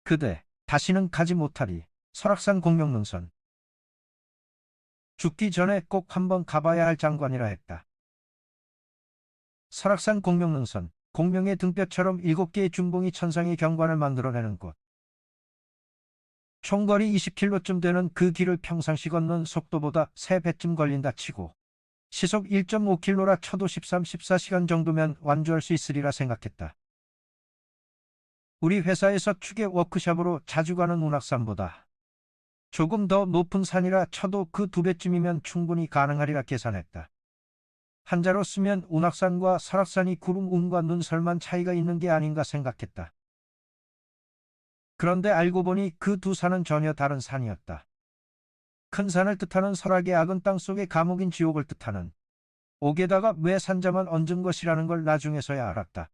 그대 다시는 가지 못하리. 설악산 공명능선. 죽기 전에 꼭 한번 가봐야 할 장관이라 했다. 설악산 공명능선. 공명의 등뼈처럼 7개의 준봉이 천상의 경관을 만들어내는 곳. 총거리 20km쯤 되는 그 길을 평상시 걷는 속도보다 3배쯤 걸린다 치고 시속 1.5km라 쳐도 13, 14시간 정도면 완주할 수 있으리라 생각했다. 우리 회사에서 추계 워크숍으로 자주 가는 운악산보다 조금 더 높은 산이라 쳐도 그 2배쯤이면 충분히 가능하리라 계산했다. 한자로 쓰면 운악산과 설악산이 구름 운과 눈설만 차이가 있는 게 아닌가 생각했다. 그런데 알고 보니 그 두 산은 전혀 다른 산이었다. 큰 산을 뜻하는 설악의 악은 땅속의 감옥인 지옥을 뜻하는 옥에다가 왜 산자만 얹은 것이라는 걸 나중에서야 알았다.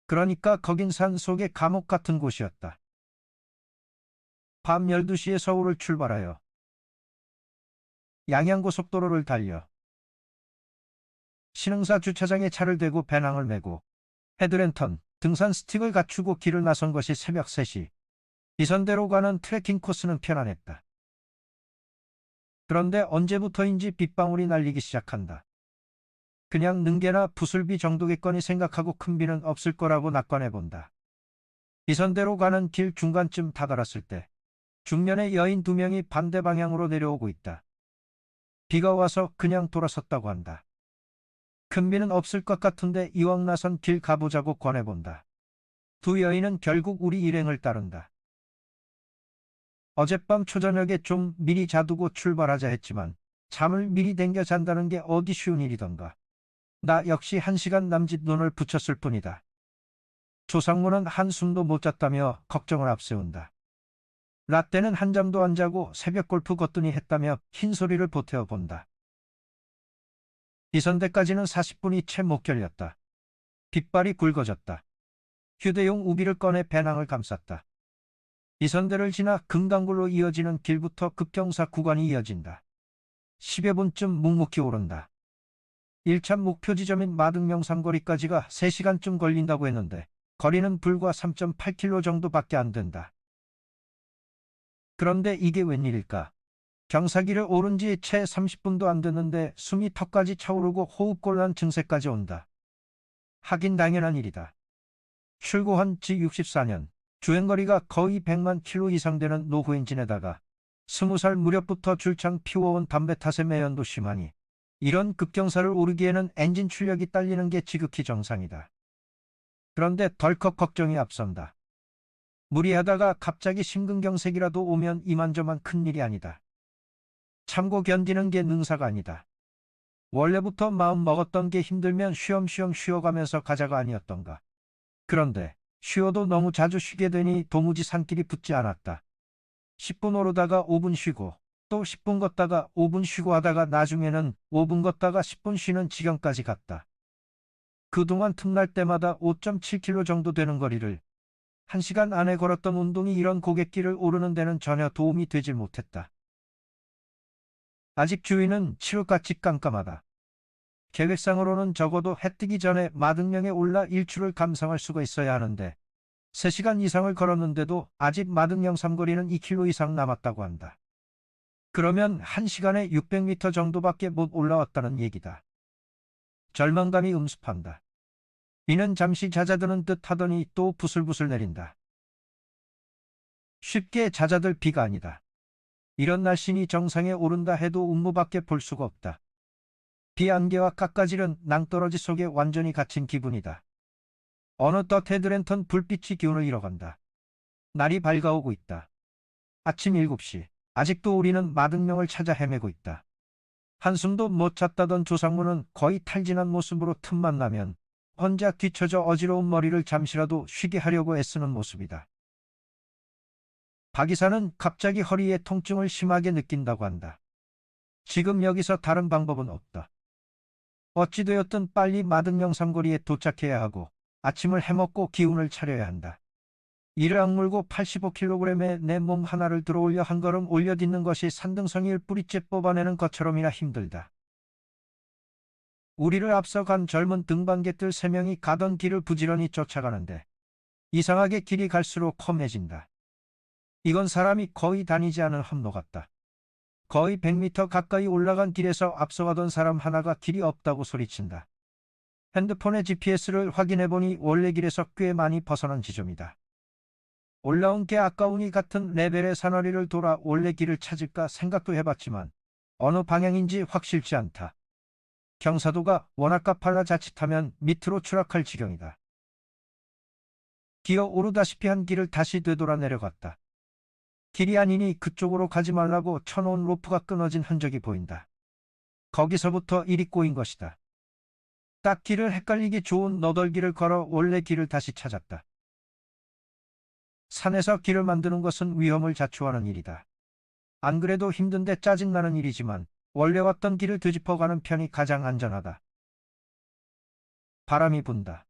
그러니까 거긴 산 속의 감옥 같은 곳이었다. 밤 12시에 서울을 출발하여 양양고속도로를 달려 신흥사 주차장에 차를 대고 배낭을 메고 헤드랜턴, 등산 스틱을 갖추고 길을 나선 것이 새벽 3시. 이선대로 가는 트레킹 코스는 편안했다. 그런데 언제부터인지 빗방울이 날리기 시작한다. 그냥 능계나 부슬비 정도겠거니 생각하고 큰 비는 없을 거라고 낙관해본다. 이선대로 가는 길 중간쯤 다다랐을 때 중년의 여인 2명이 반대 방향으로 내려오고 있다. 비가 와서 그냥 돌아섰다고 한다. 큰 비는 없을 것 같은데 이왕 나선 길 가보자고 권해본다. 두 여인은 결국 우리 일행을 따른다. 어젯밤 초저녁에 좀 미리 자두고 출발하자 했지만 잠을 미리 댕겨 잔다는 게 어디 쉬운 일이던가. 나 역시 1시간 남짓 눈을 붙였을 뿐이다. 조상무는 한숨도 못 잤다며 걱정을 앞세운다. 라떼는 한 잠도 안 자고 새벽 골프 걷더니 했다며 흰소리를 보태어 본다. 이선대까지는 40분이 채 못 걸렸다. 빗발이 굵어졌다. 휴대용 우비를 꺼내 배낭을 감쌌다. 이선대를 지나 금강굴로 이어지는 길부터 급경사 구간이 이어진다. 10여 분쯤 묵묵히 오른다. 1차 목표 지점인 마등명 삼거리까지가 3시간쯤 걸린다고 했는데 거리는 불과 3.8km 정도밖에 안 된다. 그런데 이게 웬일일까? 경사기를 오른 지 채 30분도 안 됐는데 숨이 턱까지 차오르고 호흡곤란 증세까지 온다. 하긴 당연한 일이다. 출고한 지 64년, 주행거리가 거의 100만 킬로 이상 되는 노후 엔진에다가 20살 무렵부터 줄창 피워온 담배 탓에 매연도 심하니 이런 급경사를 오르기에는 엔진 출력이 딸리는 게 지극히 정상이다. 그런데 덜컥 걱정이 앞선다. 무리하다가 갑자기 심근경색이라도 오면 이만저만 큰일이 아니다. 참고 견디는 게 능사가 아니다. 원래부터 마음 먹었던 게 힘들면 쉬엄쉬엄 쉬어가면서 가자가 아니었던가. 그런데 쉬어도 너무 자주 쉬게 되니 도무지 산길이 붙지 않았다. 10분 오르다가 5분 쉬고 또 10분 걷다가 5분 쉬고 하다가 나중에는 5분 걷다가 10분 쉬는 지경까지 갔다. 그동안 틈날 때마다 5.7km 정도 되는 거리를 1시간 안에 걸었던 운동이 이런 고갯길을 오르는 데는 전혀 도움이 되질 못했다. 아직 주위는 칠흑같이 깜깜하다. 계획상으로는 적어도 해 뜨기 전에 마등령에 올라 일출을 감상할 수가 있어야 하는데 3시간 이상을 걸었는데도 아직 마등령 삼거리는 2km 이상 남았다고 한다. 그러면 1시간에 600m 정도밖에 못 올라왔다는 얘기다. 절망감이 음습한다. 비는 잠시 잦아드는 듯 하더니 또 부슬부슬 내린다. 쉽게 잦아들 비가 아니다. 이런 날씨니 정상에 오른다 해도 운무밖에 볼 수가 없다. 비 안개와 깎아지른 낭떠러지 속에 완전히 갇힌 기분이다. 어느덧 헤드랜턴 불빛이 기운을 잃어간다. 날이 밝아오고 있다. 아침 7시. 아직도 우리는 마등령을 찾아 헤매고 있다. 한숨도 못 잤다던 조상무는 거의 탈진한 모습으로 틈만 나면 혼자 뒤처져 어지러운 머리를 잠시라도 쉬게 하려고 애쓰는 모습이다. 박이사는 갑자기 허리에 통증을 심하게 느낀다고 한다. 지금 여기서 다른 방법은 없다. 어찌되었든 빨리 마등령 삼거리에 도착해야 하고 아침을 해먹고 기운을 차려야 한다. 이를 악물고 85kg의 내 몸 하나를 들어올려 한 걸음 올려딛는 것이 산등성이를 뿌리째 뽑아내는 것처럼이나 힘들다. 우리를 앞서간 젊은 등반객들 3명이 가던 길을 부지런히 쫓아가는데 이상하게 길이 갈수록 험해진다. 이건 사람이 거의 다니지 않은 함로 같다. 거의 100m 가까이 올라간 길에서 앞서가던 사람 하나가 길이 없다고 소리친다. 핸드폰의 GPS를 확인해보니 원래 길에서 꽤 많이 벗어난 지점이다. 올라온 게 아까우니 같은 레벨의 사다리를 돌아 원래 길을 찾을까 생각도 해봤지만 어느 방향인지 확실치 않다. 경사도가 워낙 가팔라 자칫하면 밑으로 추락할 지경이다. 기어 오르다시피 한 길을 다시 되돌아 내려갔다. 길이 아니니 그쪽으로 가지 말라고 쳐놓은 로프가 끊어진 흔적이 보인다. 거기서부터 일이 꼬인 것이다. 딱 길을 헷갈리기 좋은 너덜길을 걸어 원래 길을 다시 찾았다. 산에서 길을 만드는 것은 위험을 자초하는 일이다. 안 그래도 힘든데 짜증나는 일이지만 원래 왔던 길을 되짚어가는 편이 가장 안전하다. 바람이 분다.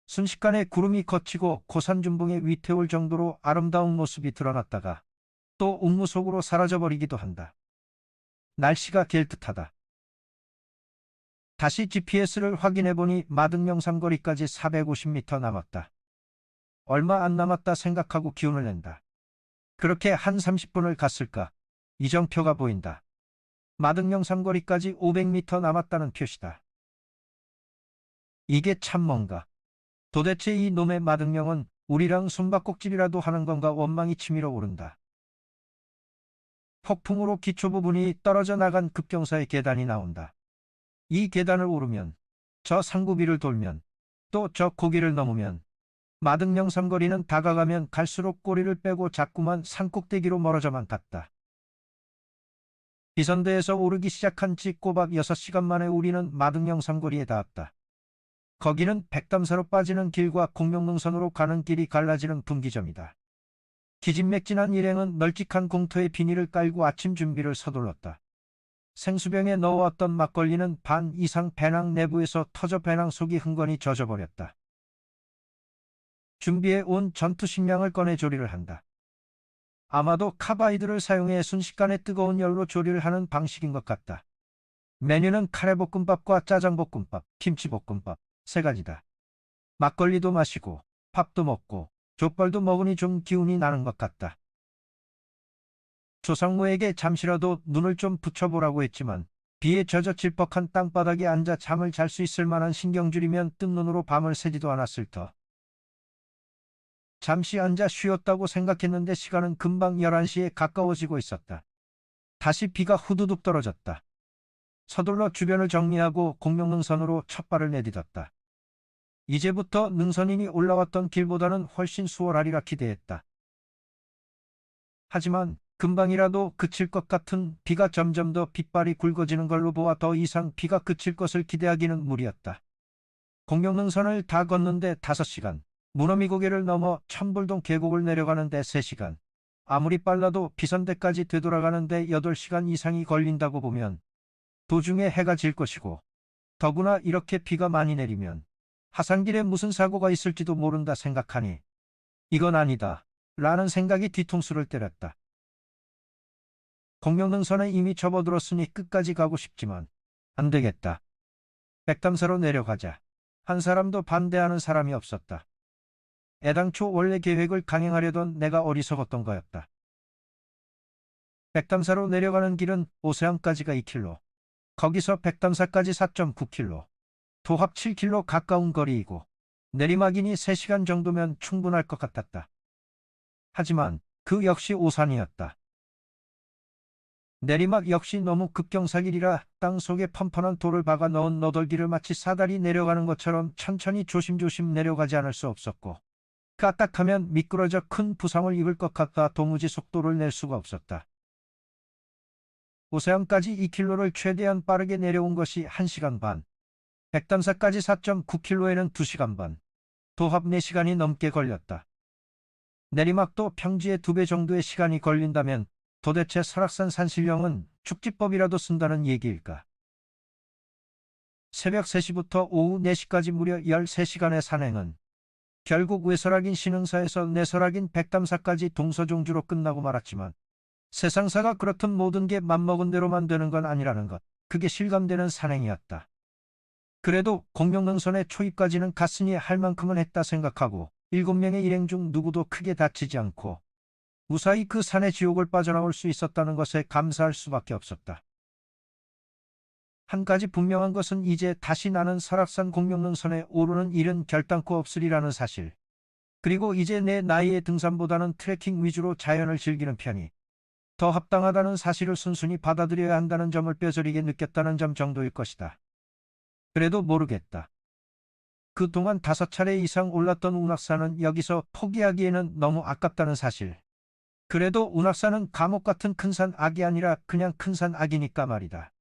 순식간에 구름이 걷히고 고산준봉에 위태울 정도로 아름다운 모습이 드러났다가 또 운무 속으로 사라져버리기도 한다. 날씨가 갤듯하다. 다시 GPS를 확인해보니 마등명산거리까지 450m 남았다. 얼마 안 남았다 생각하고 기운을 낸다. 그렇게 한 30분을 갔을까? 이정표가 보인다. 마등명산거리까지 500m 남았다는 표시다. 이게 참 뭔가. 도대체 이 놈의 마등명은 우리랑 숨바꼭질이라도 하는 건가 원망이 치밀어 오른다. 폭풍으로 기초 부분이 떨어져 나간 급경사의 계단이 나온다. 이 계단을 오르면, 저 상구비를 돌면, 또 저 고개를 넘으면 마등명산거리는 다가가면 갈수록 꼬리를 빼고 자꾸만 산꼭대기로 멀어져만 갔다. 비선대에서 오르기 시작한 지 꼬박 6시간 만에 우리는 마등명산거리에 닿았다. 거기는 백담사로 빠지는 길과 공룡능선으로 가는 길이 갈라지는 분기점이다. 기진맥진한 일행은 널찍한 공터에 비닐을 깔고 아침 준비를 서둘렀다. 생수병에 넣어왔던 막걸리는 반 이상 배낭 내부에서 터져 배낭 속이 흥건히 젖어버렸다. 준비해 온 전투 식량을 꺼내 조리를 한다. 아마도 카바이드를 사용해 순식간에 뜨거운 열로 조리를 하는 방식인 것 같다. 메뉴는 카레볶음밥과 짜장볶음밥, 김치볶음밥 3가지다. 막걸리도 마시고 밥도 먹고 족발도 먹으니 좀 기운이 나는 것 같다. 조상모에게 잠시라도 눈을 좀 붙여보라고 했지만 비에 젖어 질퍽한 땅바닥에 앉아 잠을 잘 수 있을 만한 신경줄이면 뜬 눈으로 밤을 새지도 않았을 터. 잠시 앉아 쉬었다고 생각했는데 시간은 금방 11시에 가까워지고 있었다. 다시 비가 후두둑 떨어졌다. 서둘러 주변을 정리하고 공룡능선으로 첫 발을 내딛었다. 이제부터 능선인이 올라왔던 길보다는 훨씬 수월하리라 기대했다. 하지만 금방이라도 그칠 것 같은 비가 점점 더 빗발이 굵어지는 걸로 보아 더 이상 비가 그칠 것을 기대하기는 무리였다. 공룡능선을 다 걷는데 5시간, 무너미고개를 넘어 천불동 계곡을 내려가는데 3시간, 아무리 빨라도 비선대까지 되돌아가는데 8시간 이상이 걸린다고 보면 도중에 해가 질 것이고 더구나 이렇게 비가 많이 내리면 하산길에 무슨 사고가 있을지도 모른다 생각하니 이건 아니다 라는 생각이 뒤통수를 때렸다. 공룡능선에 이미 접어들었으니 끝까지 가고 싶지만 안 되겠다. 백담사로 내려가자. 한 사람도 반대하는 사람이 없었다. 애당초 원래 계획을 강행하려던 내가 어리석었던 거였다. 백담사로 내려가는 길은 오세안까지가 2km, 거기서 백담사까지 4.9km, 도합 7km 가까운 거리이고 내리막이니 3시간 정도면 충분할 것 같았다. 하지만 그 역시 오산이었다. 내리막 역시 너무 급경사길이라 땅속에 펀펀한 돌을 박아 넣은 너덜길을 마치 사다리 내려가는 것처럼 천천히 조심조심 내려가지 않을 수 없었고 까딱하면 미끄러져 큰 부상을 입을 것 같아 도무지 속도를 낼 수가 없었다. 오세안까지 2km를 최대한 빠르게 내려온 것이 1시간 반, 백담사까지 4.9km에는 2시간 반, 도합 4시간이 넘게 걸렸다. 내리막도 평지의 2배 정도의 시간이 걸린다면 도대체 설악산 산신령은 축지법이라도 쓴다는 얘기일까? 새벽 3시부터 오후 4시까지 무려 13시간의 산행은 결국 외설악인 신흥사에서 내설악인 백담사까지 동서종주로 끝나고 말았지만 세상사가 그렇듯 모든 게 맘먹은 대로만 되는 건 아니라는 것, 그게 실감되는 산행이었다. 그래도 공룡능선의 초입까지는 갔으니 할 만큼은 했다 생각하고 7명의 일행 중 누구도 크게 다치지 않고 무사히 그 산의 지옥을 빠져나올 수 있었다는 것에 감사할 수밖에 없었다. 한 가지 분명한 것은 이제 다시 나는 설악산 공룡능선에 오르는 일은 결단코 없으리라는 사실. 그리고 이제 내 나이의 등산보다는 트레킹 위주로 자연을 즐기는 편이 더 합당하다는 사실을 순순히 받아들여야 한다는 점을 뼈저리게 느꼈다는 점 정도일 것이다. 그래도 모르겠다. 그동안 5차례 이상 올랐던 운악산은 여기서 포기하기에는 너무 아깝다는 사실. 그래도 운악산은 감옥 같은 큰 산 악이 아니라 그냥 큰 산 악이니까 말이다.